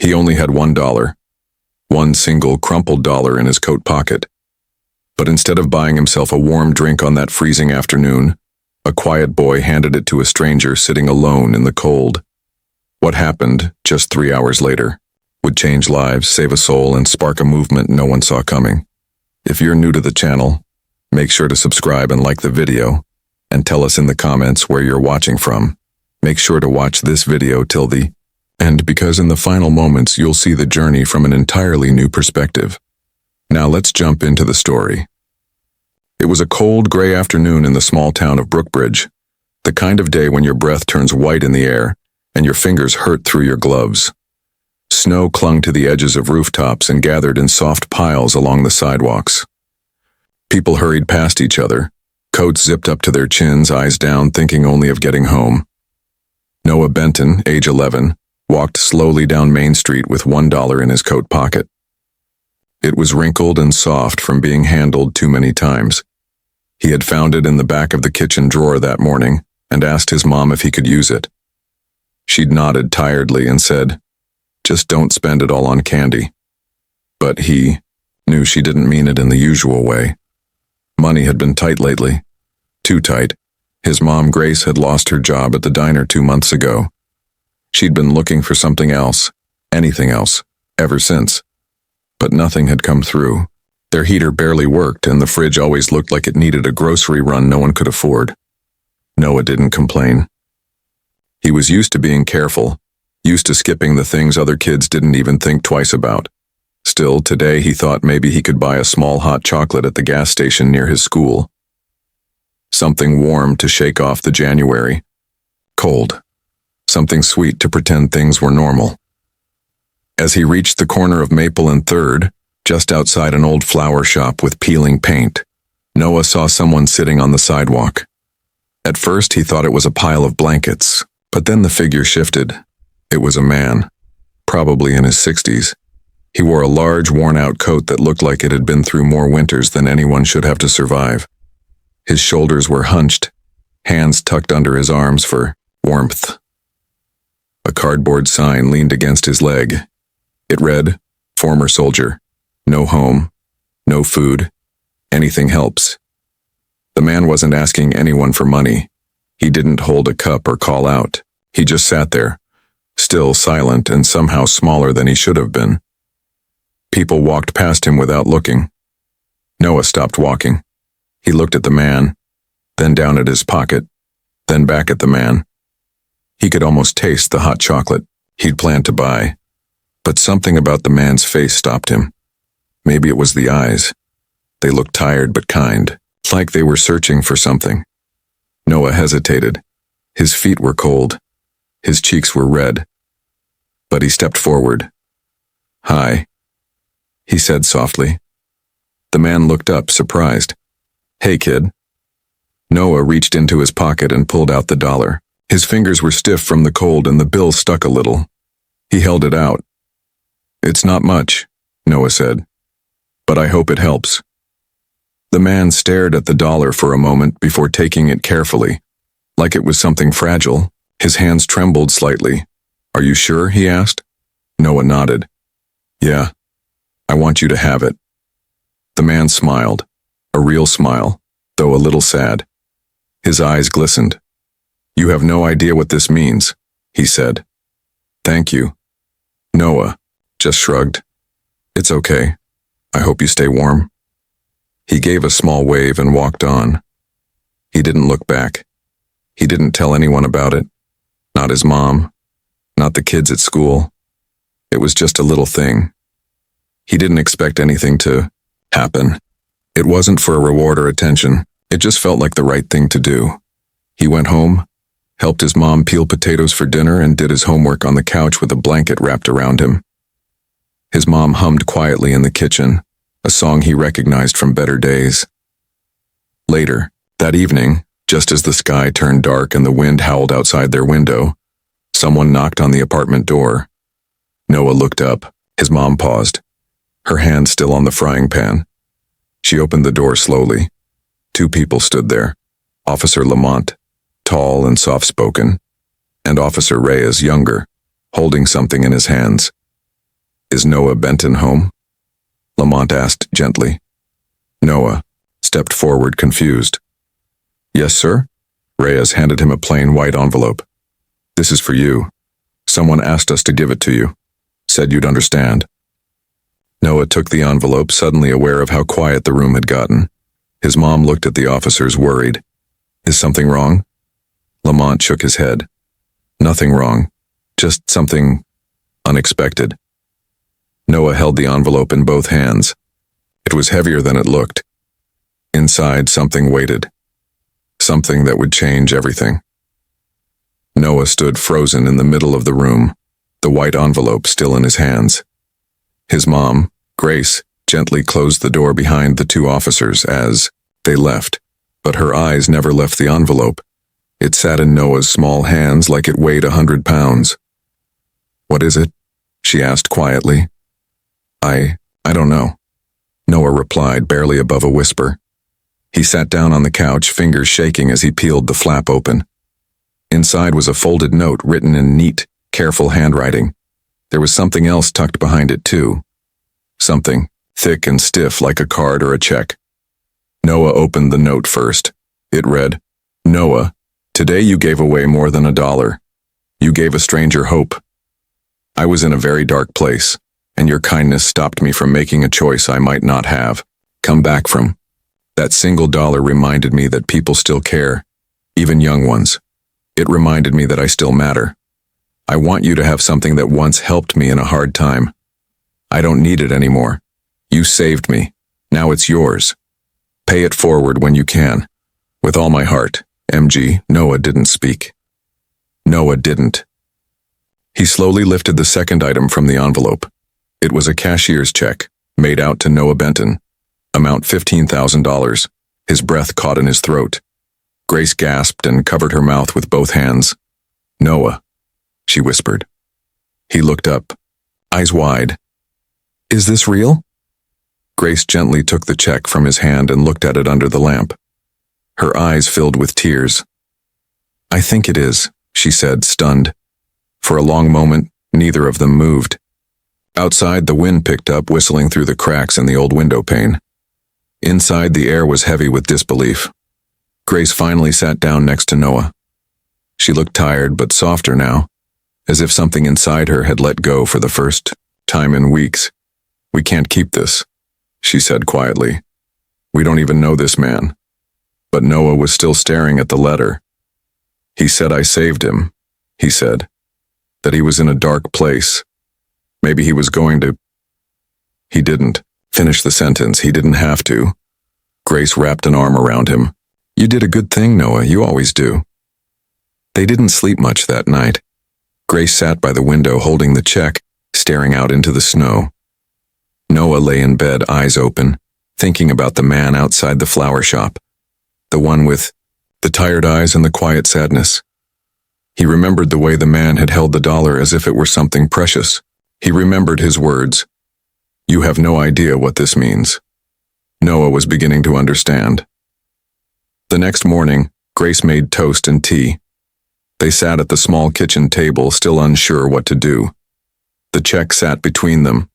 He only had $1, one single crumpled dollar in his coat pocket. But instead of buying himself a warm drink on that freezing afternoon, a quiet boy handed it to a stranger sitting alone in the cold. What happened, just 3 hours later, would change lives, save a soul, and spark a movement no one saw coming. If you're new to the channel, make sure to subscribe and like the video, and tell us in the comments where you're watching from. Make sure to watch this video till the end, because in the final moments you'll see the journey from an entirely new perspective. Now let's jump into the story. It was a cold, gray afternoon in the small town of Brookbridge, the kind of day when your breath turns white in the air and your fingers hurt through your gloves. Snow clung to the edges of rooftops and gathered in soft piles along the sidewalks. People hurried past each other, coats zipped up to their chins, eyes down, thinking only of getting home. Noah Benton, age 11, walked slowly down Main Street with $1 in his coat pocket. It was wrinkled and soft from being handled too many times. He had found it in the back of the kitchen drawer that morning and asked his mom if he could use it. She'd nodded tiredly and said, "Just don't spend it all on candy." But he knew she didn't mean it in the usual way. Money had been tight lately. Too tight. His mom, Grace, had lost her job at the diner 2 months ago. She'd been looking for something else, anything else, ever since. But nothing had come through. Their heater barely worked, and the fridge always looked like it needed a grocery run no one could afford. Noah didn't complain. He was used to being careful, used to skipping the things other kids didn't even think twice about. Still, today he thought maybe he could buy a small hot chocolate at the gas station near his school. Something warm to shake off the January cold. Something sweet to pretend things were normal. As he reached the corner of Maple and 3rd, just outside an old flower shop with peeling paint, Noah saw someone sitting on the sidewalk. At first he thought it was a pile of blankets, but then the figure shifted. It was a man, probably in his 60s. He wore a large, worn-out coat that looked like it had been through more winters than anyone should have to survive. His shoulders were hunched, hands tucked under his arms for warmth. A cardboard sign leaned against his leg. It read, "Former soldier. No home. No food. Anything helps." The man wasn't asking anyone for money. He didn't hold a cup or call out. He just sat there, still silent and somehow smaller than he should have been. People walked past him without looking. Noah stopped walking. He looked at the man, then down at his pocket, then back at the man. He could almost taste the hot chocolate he'd planned to buy, but something about the man's face stopped him. Maybe it was the eyes. They looked tired but kind, like they were searching for something. Noah hesitated. His feet were cold. His cheeks were red. But he stepped forward. "Hi," he said softly. The man looked up, surprised. "Hey, kid." Noah reached into his pocket and pulled out the dollar. His fingers were stiff from the cold and the bill stuck a little. He held it out. "It's not much," Noah said, "but I hope it helps." The man stared at the dollar for a moment before taking it carefully, like it was something fragile. His hands trembled slightly. "Are you sure?" he asked. Noah nodded. "Yeah, I want you to have it." The man smiled, a real smile, though a little sad. His eyes glistened. "You have no idea what this means," he said. "Thank you." Noah just shrugged. "It's okay. I hope you stay warm." He gave a small wave and walked on. He didn't look back. He didn't tell anyone about it. Not his mom. Not the kids at school. It was just a little thing. He didn't expect anything to happen. It wasn't for a reward or attention. It just felt like the right thing to do. He went home, helped his mom peel potatoes for dinner, and did his homework on the couch with a blanket wrapped around him. His mom hummed quietly in the kitchen, a song he recognized from better days. Later, that evening, just as the sky turned dark and the wind howled outside their window, someone knocked on the apartment door. Noah looked up. His mom paused, her hand still on the frying pan. She opened the door slowly. 2 people stood there, Officer Lamont, tall and soft-spoken, and Officer Reyes, younger, holding something in his hands. Is Noah Benton home? Lamont asked gently. Noah stepped forward, confused. Yes, sir? Reyes handed him a plain white envelope. This is for you. Someone asked us to give it to you. Said you'd understand. Noah took the envelope, suddenly aware of how quiet the room had gotten. His mom looked at the officers, worried. Is something wrong? Lamont shook his head. Nothing wrong. Just something unexpected. Noah held the envelope in both hands. It was heavier than it looked. Inside, something waited. Something that would change everything. Noah stood frozen in the middle of the room, the white envelope still in his hands. His mom, Grace, gently closed the door behind the two officers as they left, but her eyes never left the envelope. It sat in Noah's small hands like it weighed 100 pounds. What is it? She asked quietly. I don't know, Noah replied, barely above a whisper. He sat down on the couch, fingers shaking as he peeled the flap open. Inside was a folded note written in neat, careful handwriting. There was something else tucked behind it, too. Something thick and stiff like a card or a check. Noah opened the note first. It read, Noah, today you gave away more than $1. You gave a stranger hope. I was in a very dark place, and your kindness stopped me from making a choice I might not have come back from. That single dollar reminded me that people still care, even young ones. It reminded me that I still matter. I want you to have something that once helped me in a hard time. I don't need it anymore. You saved me. Now it's yours. Pay it forward when you can. With all my heart, MG. Noah didn't speak. Noah didn't. He slowly lifted the second item from the envelope. It was a cashier's check, made out to Noah Benton. Amount $15,000. His breath caught in his throat. Grace gasped and covered her mouth with both hands. Noah, she whispered. He looked up, eyes wide. Is this real? Grace gently took the check from his hand and looked at it under the lamp. Her eyes filled with tears. I think it is, she said, stunned. For a long moment, neither of them moved. Outside, the wind picked up, whistling through the cracks in the old window pane. Inside, the air was heavy with disbelief. Grace finally sat down next to Noah. She looked tired but softer now, as if something inside her had let go for the first time in weeks. We can't keep this, she said quietly. We don't even know this man. But Noah was still staring at the letter. He said I saved him, he said. That he was in a dark place. Maybe he was going to... He didn't finish the sentence. He didn't have to. Grace wrapped an arm around him. You did a good thing, Noah. You always do. They didn't sleep much that night. Grace sat by the window holding the check, staring out into the snow. Noah lay in bed, eyes open, thinking about the man outside the flower shop. The one with the tired eyes and the quiet sadness. He remembered the way the man had held the dollar as if it were something precious. He remembered his words. You have no idea what this means. Noah was beginning to understand. The next morning, Grace made toast and tea. They sat at the small kitchen table, still unsure what to do. The check sat between them.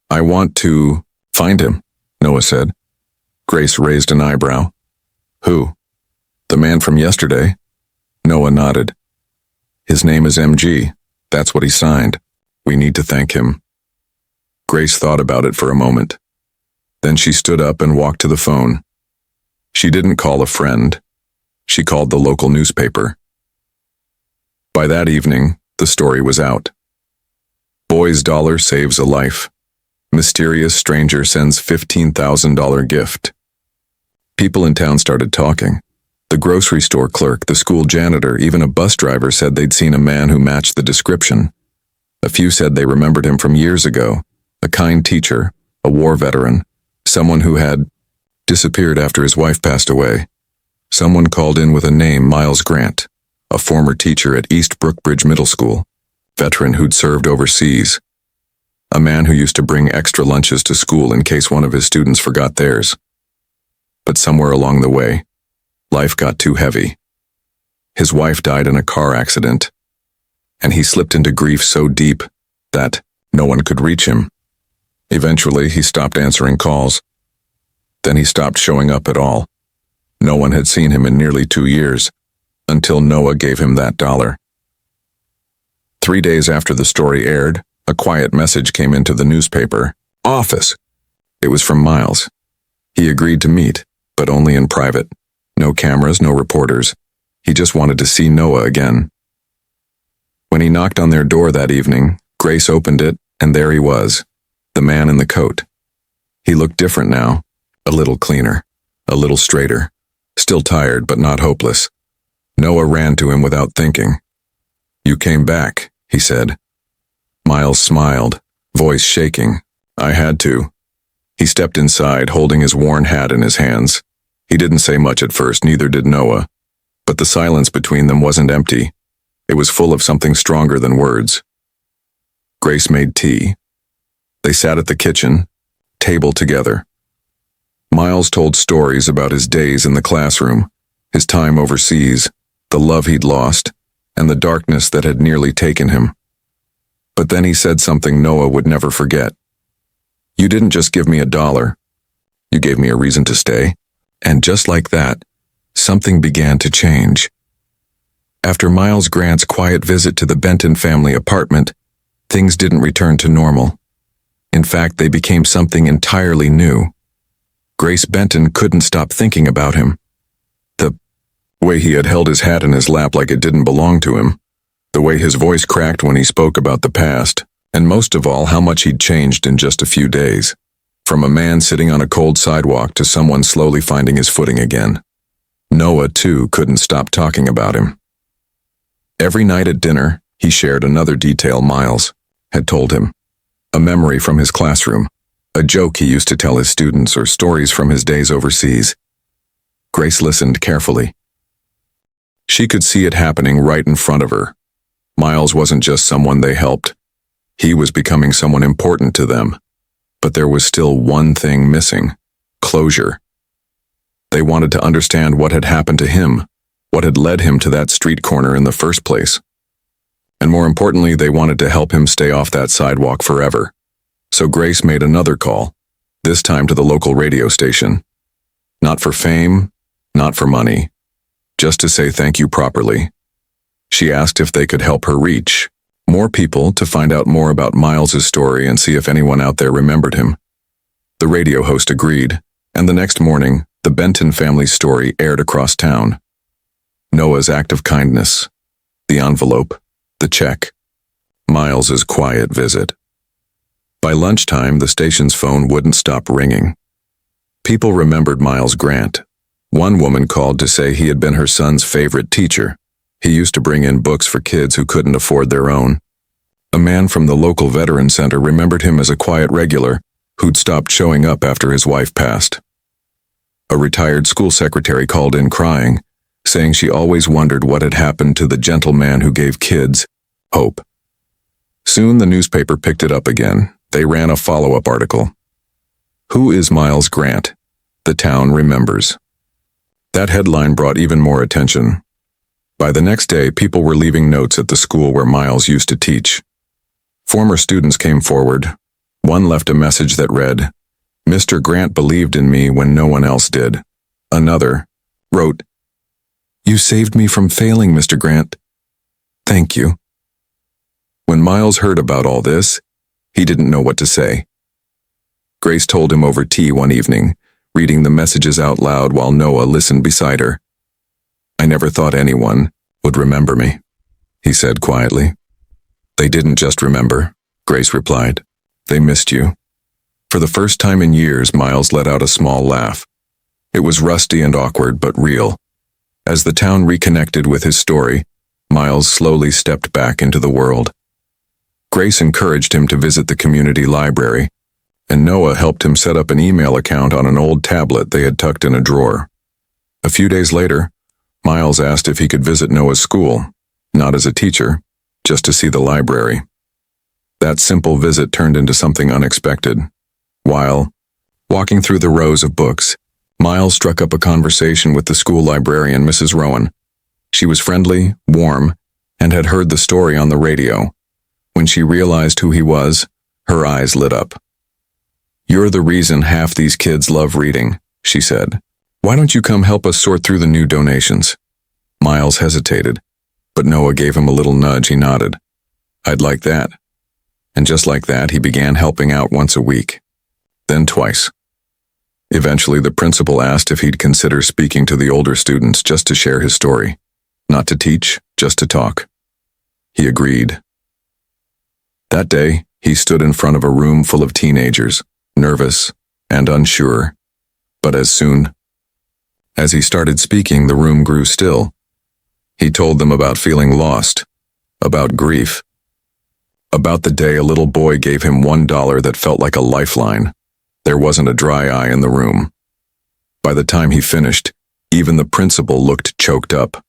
I want to find him, Noah said. Grace raised an eyebrow. Who? The man from yesterday? Noah nodded. His name is MG. That's what he signed. We need to thank him. Grace thought about it for a moment. Then she stood up and walked to the phone. She didn't call a friend. She called the local newspaper. By that evening, the story was out. Boy's dollar saves a life. Mysterious stranger sends $15,000 gift. People in town started talking. The grocery store clerk, the school janitor, even a bus driver said they'd seen a man who matched the description. A few said they remembered him from years ago, a kind teacher, a war veteran, someone who had disappeared after his wife passed away. Someone called in with a name, Miles Grant, a former teacher at East Brookbridge Middle School, veteran who'd served overseas. A man who used to bring extra lunches to school in case one of his students forgot theirs. But somewhere along the way, life got too heavy. His wife died in a car accident, and he slipped into grief so deep that, No one could reach him. Eventually, he stopped answering calls. Then he stopped showing up at all. No one had seen him in nearly 2 years, until Noah gave him that $1. 3 days after the story aired, a quiet message came into the newspaper. Office. It was from Miles. He agreed to meet, but only in private. No cameras, no reporters. He just wanted to see Noah again. When he knocked on their door that evening, Grace opened it, and there he was, the man in the coat. He looked different now, a little cleaner, a little straighter, still tired but not hopeless. Noah ran to him without thinking. You came back, he said. Miles smiled, voice shaking. I had to. He stepped inside, holding his worn hat in his hands. He didn't say much at first, neither did Noah. But the silence between them wasn't empty. It was full of something stronger than words. Grace made tea. They sat at the kitchen table together. Miles told stories about his days in the classroom, his time overseas, the love he'd lost, and the darkness that had nearly taken him. But then he said something Noah would never forget. You didn't just give me $1. You gave me a reason to stay. And just like that, something began to change. After Miles Grant's quiet visit to the Benton family apartment, things didn't return to normal. In fact, they became something entirely new. Grace Benton couldn't stop thinking about him. The way he had held his hat in his lap like it didn't belong to him. The way his voice cracked when he spoke about the past. And most of all, how much he'd changed in just a few days. From a man sitting on a cold sidewalk to someone slowly finding his footing again. Noah, too, couldn't stop talking about him. Every night at dinner, he shared another detail Miles had told him. A memory from his classroom, a joke he used to tell his students, or stories from his days overseas. Grace listened carefully. She could see it happening right in front of her. Miles wasn't just someone they helped. He was becoming someone important to them. But there was still one thing missing: closure. They wanted to understand what had happened to him, what had led him to that street corner in the first place. And more importantly, they wanted to help him stay off that sidewalk forever. So Grace made another call, this time to the local radio station. Not for fame, not for money, just to say thank you properly. She asked if they could help her reach more people, to find out more about Miles's story and see if anyone out there remembered him. The radio host agreed, and the next morning, the Benton family's story aired across town. Noah's act of kindness, the envelope, the check, Miles's quiet visit. By lunchtime, the station's phone wouldn't stop ringing. People remembered Miles Grant. One woman called to say he had been her son's favorite teacher. He used to bring in books for kids who couldn't afford their own. A man from the local veteran center remembered him as a quiet regular who'd stopped showing up after his wife passed. A retired school secretary called in crying, saying she always wondered what had happened to the gentle man who gave kids hope. Soon the newspaper picked it up again. They ran a follow-up article. Who is Miles Grant? The town remembers. That headline brought even more attention. By the next day, people were leaving notes at the school where Miles used to teach. Former students came forward. One left a message that read, "Mr. Grant believed in me when no one else did." Another wrote, "You saved me from failing, Mr. Grant. Thank you." When Miles heard about all this, he didn't know what to say. Grace told him over tea one evening, reading the messages out loud while Noah listened beside her. "I never thought anyone would remember me," he said quietly. "They didn't just remember," Grace replied. "They missed you." For the first time in years, Miles let out a small laugh. It was rusty and awkward, but real. As the town reconnected with his story, Miles slowly stepped back into the world. Grace encouraged him to visit the community library, and Noah helped him set up an email account on an old tablet they had tucked in a drawer. A few days later, Miles asked if he could visit Noah's school, not as a teacher, just to see the library. That simple visit turned into something unexpected. While walking through the rows of books, Miles struck up a conversation with the school librarian, Mrs. Rowan. She was friendly, warm, and had heard the story on the radio. When she realized who he was, Her eyes lit up. "You're the reason half these kids love reading," she said. "Why don't you come help us sort through the new donations?" Miles hesitated, but Noah gave him a little nudge. He nodded. "I'd like that." And just like that, he began helping out once a week, then twice. Eventually, the principal asked if he'd consider speaking to the older students just to share his story. Not to teach, just to talk. He agreed. That day, he stood in front of a room full of teenagers, nervous and unsure. But as soon as he started speaking, the room grew still. He told them about feeling lost, about grief, about the day a little boy gave him $1 that felt like a lifeline. There wasn't a dry eye in the room. By the time he finished, even the principal looked choked up.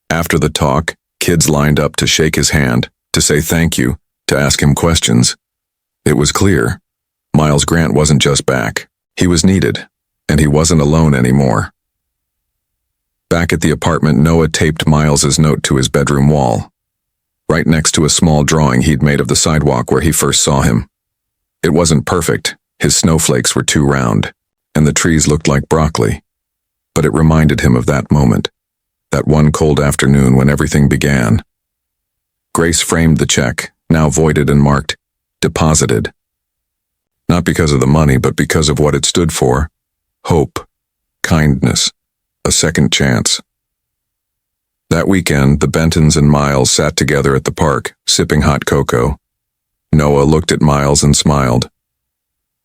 After the talk, kids lined up to shake his hand, to say thank you, to ask him questions. It was clear. Miles Grant wasn't just back. He was needed, and he wasn't alone anymore. Back at the apartment, Noah taped Miles's note to his bedroom wall, right next to a small drawing he'd made of the sidewalk where he first saw him. It wasn't perfect. His snowflakes were too round, and the trees looked like broccoli. But it reminded him of that moment, that one cold afternoon when everything began. Grace framed the check, now voided and marked, deposited. Not because of the money, but because of what it stood for. Hope, kindness, a second chance. That weekend, the Bentons and Miles sat together at the park, sipping hot cocoa. Noah looked at Miles and smiled.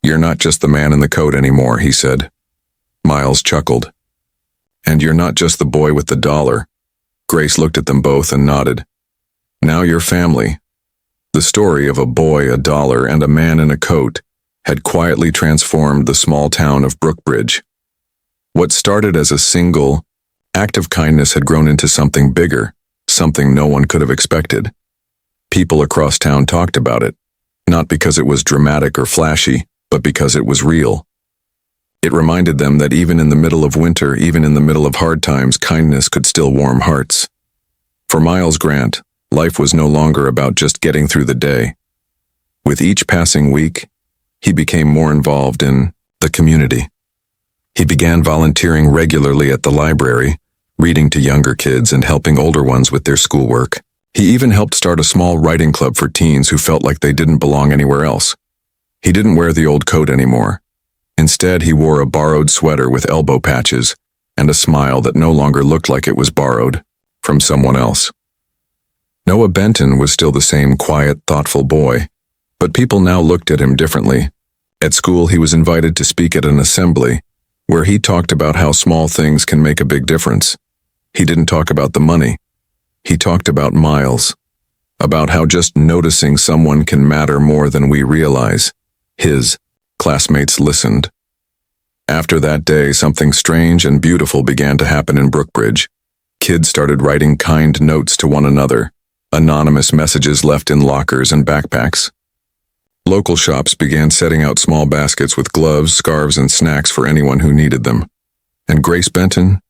"You're not just the man in the coat anymore," he said. Miles chuckled. "And you're not just the boy with the dollar." Grace looked at them both and nodded. "Now you're family." The story of a boy, a dollar, and a man in a coat had quietly transformed the small town of Brookbridge. What started as a single act of kindness had grown into something bigger, something no one could have expected. People across town talked about it, not because it was dramatic or flashy, but because it was real. It reminded them that even in the middle of winter, even in the middle of hard times, kindness could still warm hearts. For Miles Grant, life was no longer about just getting through the day. With each passing week, he became more involved in the community. He began volunteering regularly at the library, reading to younger kids and helping older ones with their schoolwork. He even helped start a small writing club for teens who felt like they didn't belong anywhere else. He didn't wear the old coat anymore. Instead, he wore a borrowed sweater with elbow patches and a smile that no longer looked like it was borrowed from someone else. Noah Benton was still the same quiet, thoughtful boy, but people now looked at him differently. At school, he was invited to speak at an assembly, where he talked about how small things can make a big difference. He didn't talk about the money. He talked about Miles, about how just noticing someone can matter more than we realize. His classmates listened. After that day, something strange and beautiful began to happen in Brookbridge. Kids started writing kind notes to one another, anonymous messages left in lockers and backpacks. Local shops began setting out small baskets with gloves, scarves, and snacks for anyone who needed them. And Grace Benton?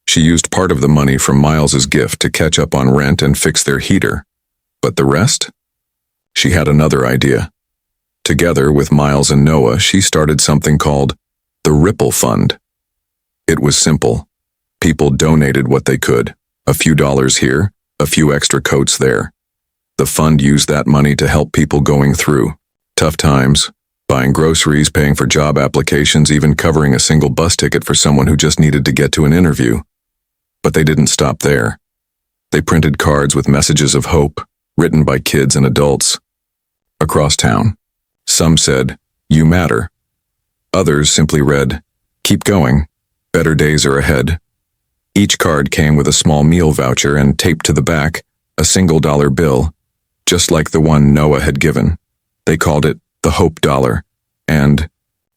She used part of the money from Miles's gift to catch up on rent and fix their heater. But the rest? She had another idea. Together with Miles and Noah, she started something called the Ripple Fund. It was simple. People donated what they could, a few dollars here, a few extra coats there. The fund used that money to help people going through tough times, buying groceries, paying for job applications, even covering a single bus ticket for someone who just needed to get to an interview. But they didn't stop there. They printed cards with messages of hope, written by kids and adults across town. Some said, "You matter." Others simply read, "Keep going. Better days are ahead." Each card came with a small meal voucher and taped to the back, a single dollar bill, just like the one Noah had given. They called it the Hope Dollar, and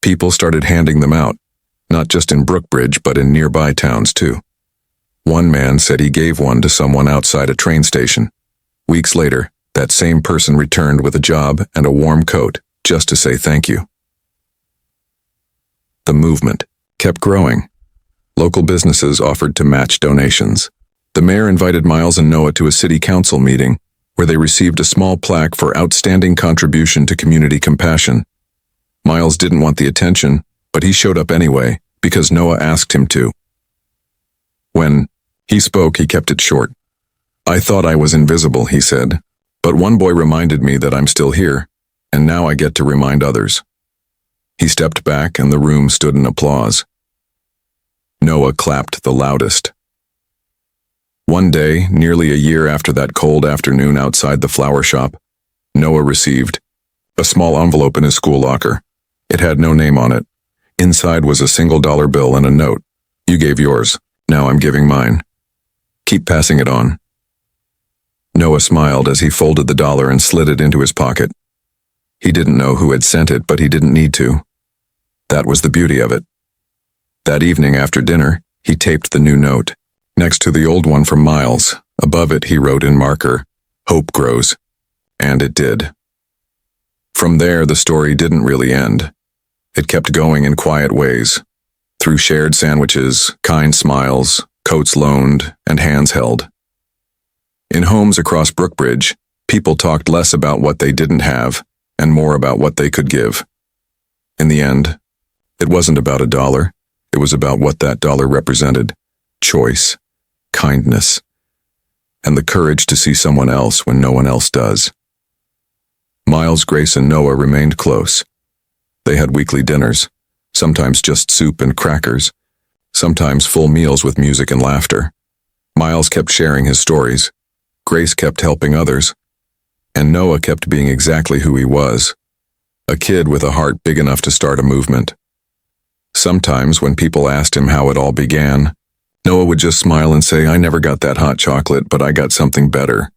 people started handing them out, not just in Brookbridge, but in nearby towns too. One man said he gave one to someone outside a train station. Weeks later, that same person returned with a job and a warm coat, just to say thank you. The movement kept growing. Local businesses offered to match donations. The mayor invited Miles and Noah to a city council meeting, where they received a small plaque for outstanding contribution to community compassion. Miles didn't want the attention, but he showed up anyway, because Noah asked him to. When he spoke, he kept it short. "I thought I was invisible," he said, "but one boy reminded me that I'm still here, and now I get to remind others." He stepped back and the room stood in applause. Noah clapped the loudest. One day, nearly a year after that cold afternoon outside the flower shop, Noah received a small envelope in his school locker. It had no name on it. Inside was a single dollar bill and a note. "You gave yours. Now I'm giving mine. Keep passing it on." Noah smiled as he folded the dollar and slid it into his pocket. He didn't know who had sent it, but he didn't need to. That was the beauty of it. That evening after dinner, he taped the new note next to the old one from Miles. Above it, he wrote in marker, "Hope grows." And it did. From there, the story didn't really end. It kept going in quiet ways, through shared sandwiches, kind smiles, coats loaned, and hands held. In homes across Brookbridge, people talked less about what they didn't have and more about what they could give. In the end, it wasn't about a dollar. It was about what that dollar represented: choice, kindness, and the courage to see someone else when no one else does. Miles, Grace, and Noah remained close. They had weekly dinners, sometimes just soup and crackers, sometimes full meals with music and laughter. Miles kept sharing his stories, Grace kept helping others, and Noah kept being exactly who he was, a kid with a heart big enough to start a movement. Sometimes when people asked him how it all began, Noah would just smile and say, "I never got that hot chocolate, but I got something better."